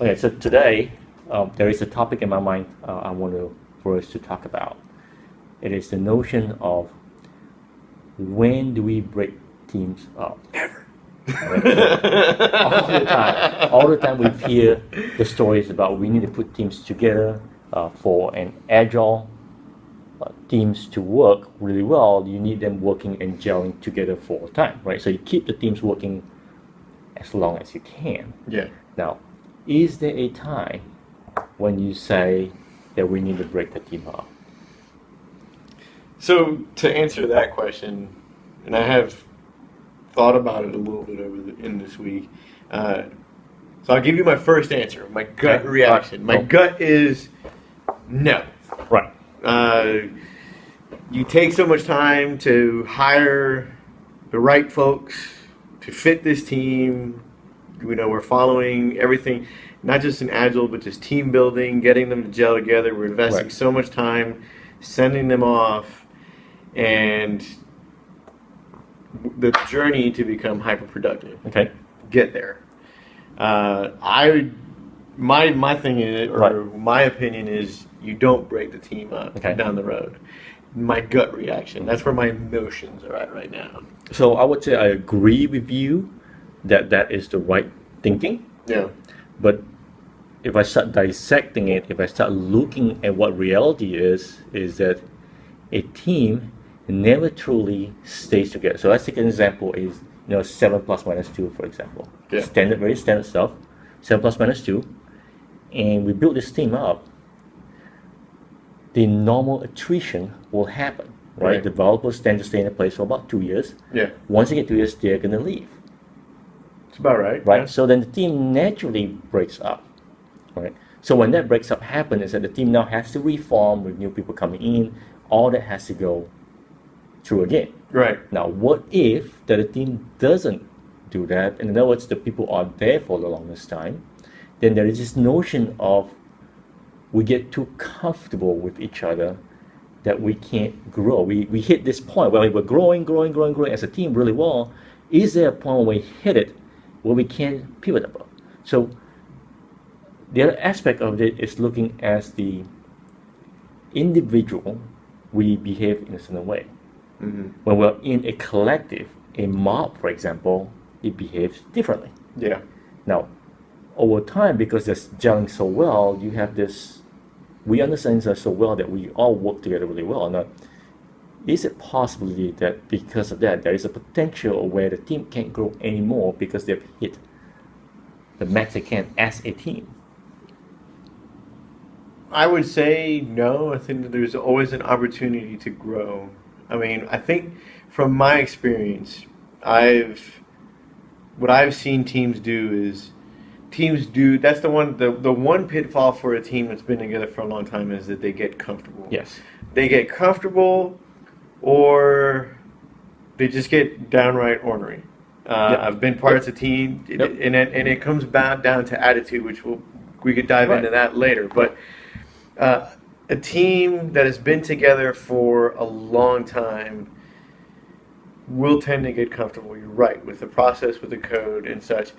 Okay, so today there is a topic in my mind I want for us to talk about. It is the notion of when do we break teams up? Never. Right? So all the time we hear the stories about we need to put teams together for an agile teams to work really well. You need them working and gelling together for time, right? So you keep the teams working as long as you can. Yeah. Now, is there a time when you say that we need to break the team up? So to answer that question, and I have thought about it a little bit in this week. So I'll give you my first answer, my gut reaction. My gut is no. Right. You take so much time to hire the right folks to fit this team. We're following everything, not just in Agile, but just team building, getting them to gel together. We're investing so much time, sending them off, and the journey to become hyper-productive. Okay. Get there. My thing is, or my opinion is, you don't break the team up down the road. My gut reaction. That's where my emotions are at right now. So I would say I agree with you that that is the right thinking. Yeah. But if I start dissecting it, if I start looking at what reality is that a team never truly stays together. So let's take an example is 7 plus minus 2, for example. Yeah. Very standard stuff. 7 plus minus 2. And we build this team up. The normal attrition will happen, right? Developers tend to stay in a place for about 2 years. Yeah. Once they get 2 years, they're going to leave. It's about right. Right? Yeah. So then the team naturally breaks up, right? So when that breaks up happens is that the team now has to reform with new people coming in. All that has to go through again. Right. Now, what if that the team doesn't do that? And in other words, the people are there for the longest time. Then there is this notion of we get too comfortable with each other that we can't grow. We hit this point where we're growing as a team really well. Is there a point where we hit it where we can't pivot above? So the other aspect of it is looking as the individual, we behave in a certain way. Mm-hmm. When we're in a collective, a mob, for example, it behaves differently. Yeah. Now, over time, because they're gelling so well, you have this, we understand that so well that we all work together really well. Now, is it possibility that because of that, there is a potential where the team can't grow anymore because they've hit the max they can as a team? I would say no. I think that there's always an opportunity to grow. I mean, I think from my experience, what I've seen teams do, that's the one pitfall for a team that's been together for a long time is that they get comfortable. Yes. They get comfortable or they just get downright ornery. I've been part of a team, and it comes back down to attitude, which we could dive into that later. But a team that has been together for a long time will tend to get comfortable. You're right, with the process, with the code and such.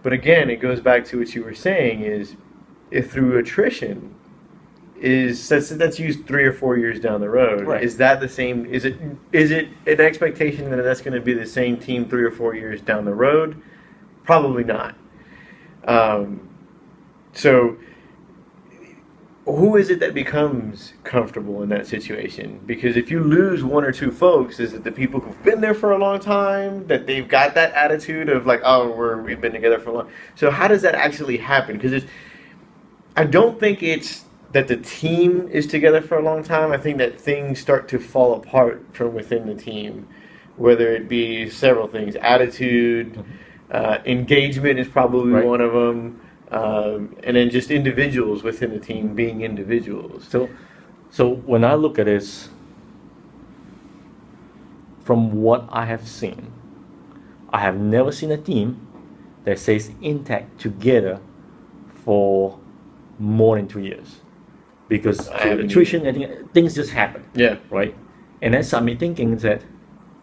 But again, it goes back to what you were saying is if through attrition that's used 3 or 4 years down the road. Right. Is that the same? Is it an expectation that that's going to be the same team 3 or 4 years down the road? Probably not. So who is it that becomes comfortable in that situation? Because if you lose 1 or 2 folks, is it the people who've been there for a long time, that they've got that attitude of like, oh, we've been together for a long time? So how does that actually happen? Because I don't think it's that the team is together for a long time. I think that things start to fall apart from within the team, whether it be several things. Attitude, engagement is probably one of them. And then just individuals within the team being individuals. So when I look at this, from what I have seen, I have never seen a team that stays intact together for more than 2 years. Because attrition, I think things just happen. Yeah. Right? And that got me thinking that,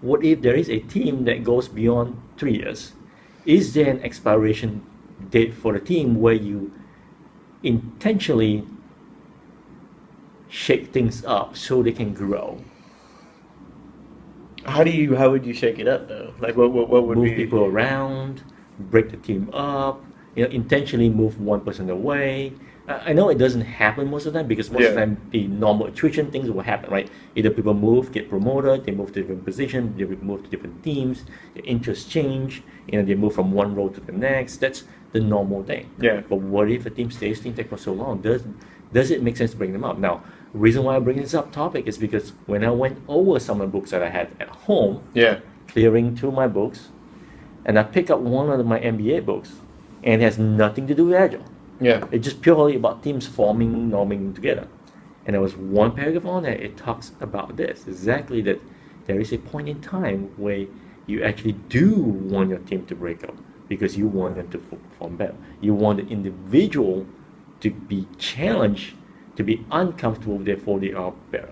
what if there is a team that goes beyond 3 years? Is there an expiration date for the team where you intentionally shake things up so they can grow. How would you shake it up though? Like what would Move be? people around, break the team up, intentionally move one person away. I know it doesn't happen most of the time because most of the Yeah. time the normal attrition things will happen, right? Either people move, get promoted, they move to different positions, they move to different teams, their interests change, they move from one role to the next. That's the normal thing. Yeah. But what if a team stays in tech for so long? Does it make sense to bring them up? Now, the reason why I bring this up topic is because when I went over some of the books that I had at home, Yeah. clearing through my books, and I pick up one of my MBA books, and it has nothing to do with Agile. Yeah. It's just purely about teams forming, norming together. And there was one paragraph on there, it talks about this, exactly that there is a point in time where you actually do want your team to break up because you want them to perform better. You want the individual to be challenged, to be uncomfortable, therefore they are better.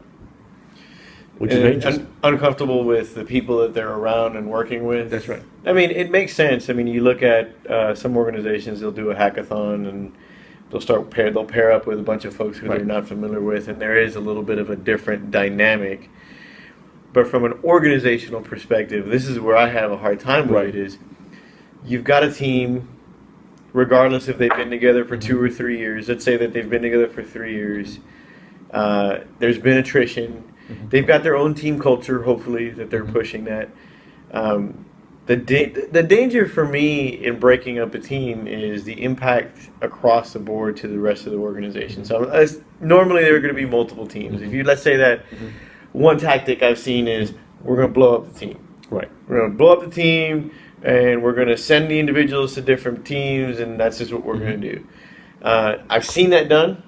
Which is very interesting. Uncomfortable with the people that they're around and working with. That's right. I mean, it makes sense. I mean, you look at some organizations; they'll do a hackathon and they'll pair up with a bunch of folks who Right. they're not familiar with, and there is a little bit of a different dynamic. But from an organizational perspective, this is where I have a hard time with Right. it. Is you've got a team, regardless if they've been together for 2 or 3 years. Let's say that they've been together for 3 years. There's been attrition. They've got their own team culture, hopefully, that they're pushing that. The danger for me in breaking up a team is the impact across the board to the rest of the organization. So normally there are going to be multiple teams. If you let's say that one tactic I've seen is we're going to blow up the team. Right. We're going to blow up the team, and we're going to send the individuals to different teams, and that's just what we're going to do. I've seen that done,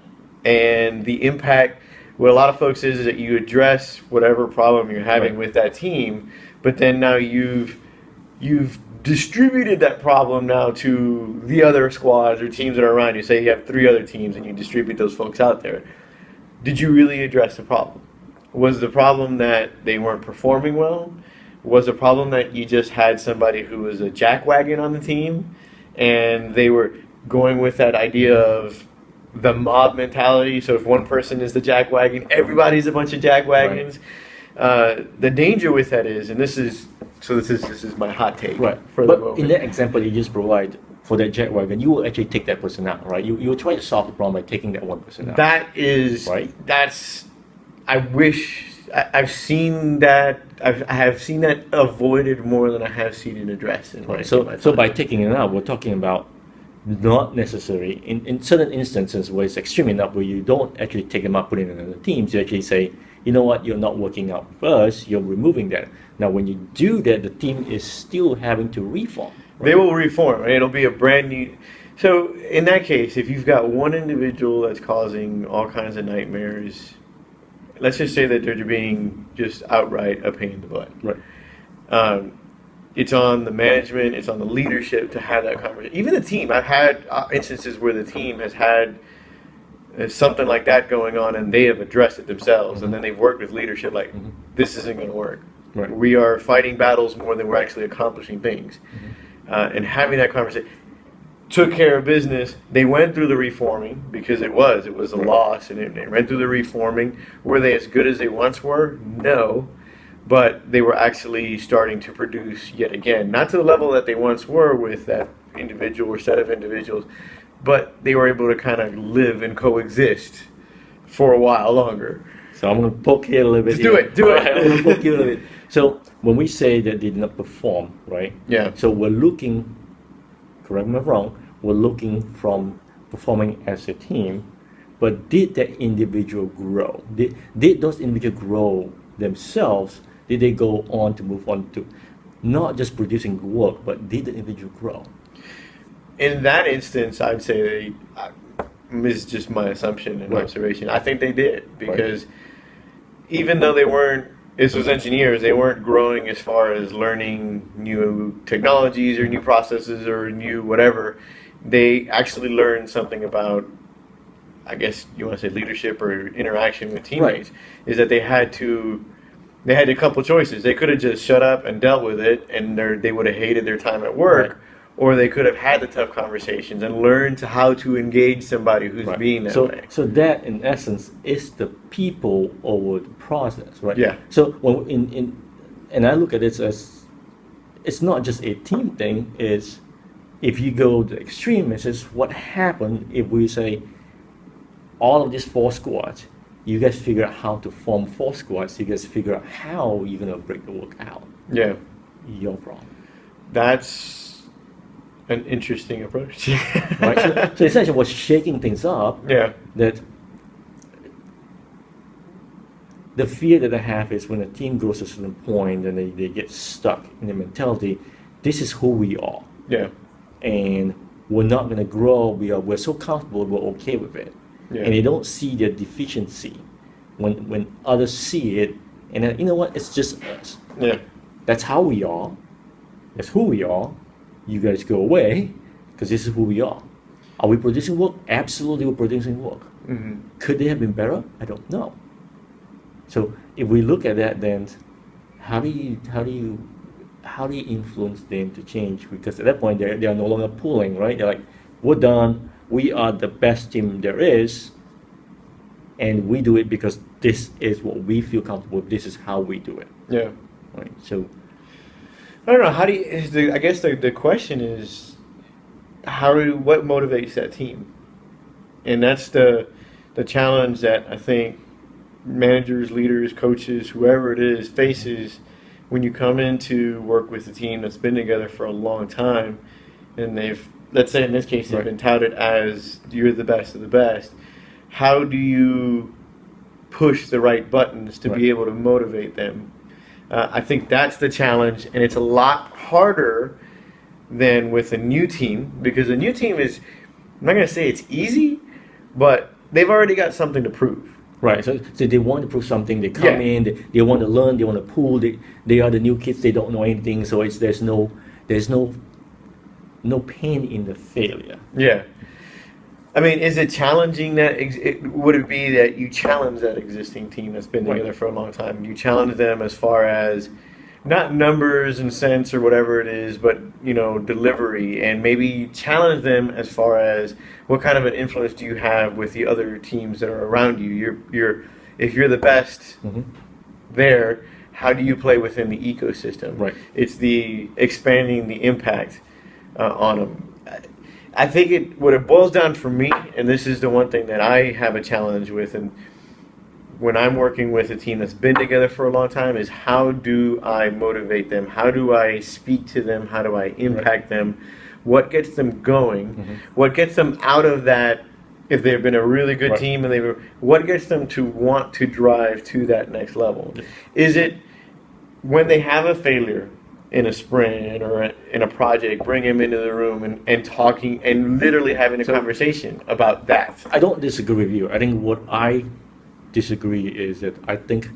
and the impact. What a lot of folks is that you address whatever problem you're having Right. with that team, but then now you've distributed that problem now to the other squads or teams that are around you. Say you have 3 other teams and you distribute those folks out there. Did you really address the problem? Was the problem that they weren't performing well? Was the problem that you just had somebody who was a jackwagon on the team and they were going with that idea of the mob mentality? So if one person is the jackwagon, everybody's a bunch of jackwagons. The danger with that is, and this is my hot take. Right. For the But moment. in that example you just provide for that jack wagon, you will actually take that person out, right? You will try to solve the problem by taking that one person out. That is, Right. that's, I wish, I've seen that, I have seen that avoided more than I have seen it addressed. In my Right. So time. by taking it out, we're talking about not necessary in certain instances where it's extreme enough where you don't actually take them out, put it in another teams. You actually say, you know what, you're not working out first, you're removing that. Now when you do that, the team is still having to reform. Right? They will reform, right? It'll be a brand new. So in that case, if you've got one individual that's causing all kinds of nightmares, let's just say that they're being just outright a pain in the butt. Right. It's on the management, it's on the leadership to have that conversation. Even the team, I've had instances where the team has had something like that going on and they have addressed it themselves, and then they've worked with leadership like, this isn't going to work. Right. We are fighting battles more than we're actually accomplishing things. And having that conversation took care of business. They went through the reforming because it was a loss, and they went through the reforming. Were they as good as they once were? No. But they were actually starting to produce yet again, not to the level that they once were with that individual or set of individuals, but they were able to kind of live and coexist for a while longer. So I'm going to poke here a little bit. Just do it, do it. I'm going to poke you a little bit. So when we say that they did not perform, right? Yeah. So we're looking, correct me if I'm wrong, we're looking from performing as a team, but did that individual grow? Did those individuals grow themselves? Did they go on to move on to not just producing work, but did the individual grow? In that instance, I'd say this is just my assumption and Right. observation. I think they did, because even though they weren't, this was engineers, they weren't growing as far as learning new technologies or new processes or new whatever. They actually learned something about, I guess you want to say leadership or interaction with teammates, is that they had a couple choices. They could have just shut up and dealt with it, and they would have hated their time at work, or they could have had the tough conversations and learned how to engage somebody who's Right. being that So, way. so that in essence is the people over the process, right? Yeah. So when and I look at it as it's not just a team thing. It's if you go the extreme, it's just what happened if we say all of these 4 squads, you guys figure out how to form 4 squads. You guys figure out how you're gonna break the work out. Yeah, Your problem, that's an interesting approach. right? So essentially, what's shaking things up Yeah, that the fear that I have is when a team grows to a certain point and they get stuck in the mentality, this is who we are. yeah, And we're not going to grow. We're so comfortable, we're okay with it. yeah. And they don't see their deficiency when others see it. And then, you know what? It's just us. Yeah, That's how we are. That's who we are. You guys go away because this is who we are. Are we producing work? Absolutely, we're producing work. hmm Could they have been better? I don't know. So if we look at that, then how do you influence them to change? Because at that point they are no longer pulling, right? They're like, we're done. We are the best team there is, and we do it because this is what we feel comfortable with. This is how we do it, yeah. right? So I don't know. How do you? I guess the question is, what motivates that team? And that's the challenge that I think managers, leaders, coaches, whoever it is, faces when you come in to work with a team that's been together for a long time, and they've, let's say in this case, they've Right. been touted as you're the best of the best. How do you push the right buttons to be Right. able to motivate them? I think that's the challenge, and it's a lot harder than with a new team, because a new team is, I'm not going to say it's easy, but they've already got something to prove. right, so they want to prove something. They come Yeah. in, they want to learn, they want to pull. They are the new kids. They don't know anything. So there's no pain in the failure. Yeah. I mean, is it challenging that? Would it be that you challenge that existing team that's been Right. together for a long time? You challenge them as far as not numbers and cents or whatever it is, but delivery, and maybe you challenge them as far as what kind of an influence do you have with the other teams that are around you? If you're the best Mhm. there, how do you play within the ecosystem? Right. It's the expanding the impact on them. I think what it boils down for me, and this is the one thing that I have a challenge with, and when I'm working with a team that's been together for a long time, is how do I motivate them? How do I speak to them? How do I impact them? What gets them going? Mhm. What gets them out of that? If they've been a really good Right. team, and what gets them to want to drive to that next level? Yeah. Is it when they have a failure in a sprint or in a project, bring him into the room and talking and literally having a So- conversation about that? I don't disagree with you. I think what I disagree is that I think